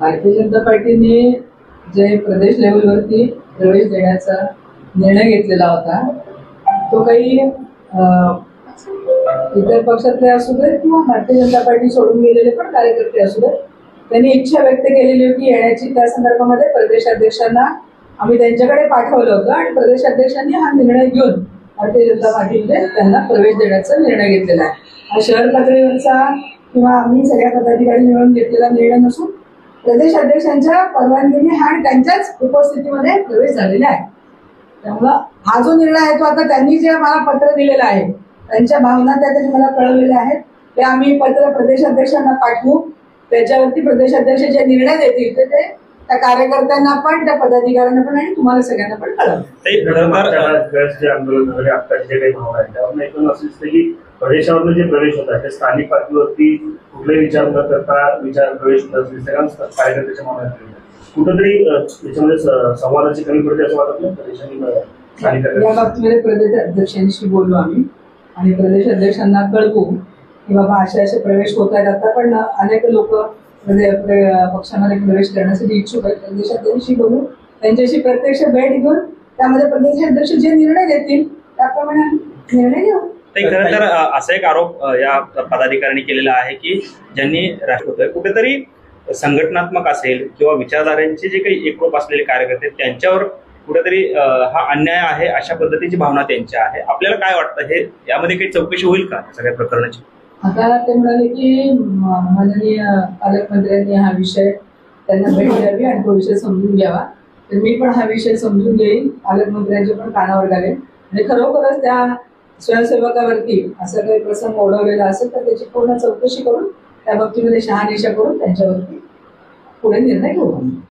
भारतीय जनता पार्टीने जे प्रदेश लेवलवरती प्रवेश देण्याचा निर्णय घेतलेला होता तो काही इतर पक्षातले असू देत किंवा भारतीय जनता पार्टी सोडून गेलेले पण कार्यकर्ते असू देत, त्यांनी इच्छा व्यक्त केलेली होती येण्याची. त्या संदर्भामध्ये प्रदेशाध्यक्षांना आम्ही त्यांच्याकडे पाठवलं होतं आणि प्रदेशाध्यक्षांनी हा निर्णय घेऊन भारतीय जनता पार्टीमध्ये त्यांना प्रवेश देण्याचा निर्णय घेतलेला आहे. हा शहर पातळीवरचा किंवा आम्ही सगळ्या पदाधिकारी मिळून घेतलेला निर्णय नसून प्रदेशाध्यक्षांच्या परवानगीने हा त्यांच्याच उपस्थितीमध्ये प्रवेश झालेला आहे. त्यामुळं हा जो निर्णय आहे तो आता त्यांनी जे मला पत्र दिलेलं आहे, त्यांच्या भावना त्या मला कळवलेल्या आहेत, ते आम्ही पत्र प्रदेशाध्यक्षांना पाठवू. त्याच्यावरती प्रदेशाध्यक्ष जे निर्णय देतील ते त्या कार्यकर्त्यांना पण, त्या पदाधिकाऱ्यांना पण आणि तुम्हाला सगळ्यांना पण कळवलं. जे आंदोलन वगैरे आता जे काही भावना आहे त्यावर एकूण असं दिसतं की प्रदेशावरनं जे प्रवेश होत आहे ते स्थानिक पातळीवरती कुठलाही विचार न करता प्रवेश होत असतील सगळ्या कार्यकर्त्याच्या मनात कुठंतरी त्याच्यामध्ये संवादाची कमी पडते असं वाटत नाही प्रदेशांनी. या बाबतीमध्ये प्रदेशाध्यक्षांशी बोललो आम्ही आणि प्रदेशाध्यक्षांना कळवू की बाबा असे प्रवेश होत आहेत. आता पण अनेक लोक पक्षामध्ये प्रवेश करण्यासाठी इच्छुक आहेत. प्रदेशाध्यक्षांशी बोलू, त्यांच्याशी प्रत्यक्ष भेट घेऊन त्यामध्ये प्रदेशाध्यक्ष जे निर्णय देतील त्याप्रमाणे निर्णय घेऊ. खरं तर असा एक आरोप या पदाधिकाऱ्यांनी केलेला आहे की ज्यांनी राष्ट्रपती कुठेतरी संघटनात्मक असेल किंवा विचारधारांचे जे काही एकरूप असलेले कार्यकर्ते त्यांच्यावर कुठेतरी हा अन्याय आहे अशा पद्धतीची भावना त्यांची आहे. आपल्याला काय वाटतं हे यामध्ये काही चौकशी होईल का सगळ्या प्रकरणाची? आता ते म्हणाले की माननीय पालकमंत्र्यांनी हा विषय त्यांना भेट द्यावी आणि तो विषय समजून घ्यावा. तर मी पण हा विषय समजून घेईन, पालकमंत्र्यांच्या पण कानावर घालेन आणि खरोखरच त्या स्वयंसेवकावरती असा काही प्रसंग ओढवलेला असेल तर त्याची पूर्ण चौकशी करून त्या बाबतीमध्ये शहानिशा करून त्यांच्यावरती पुढे निर्णय घेऊ.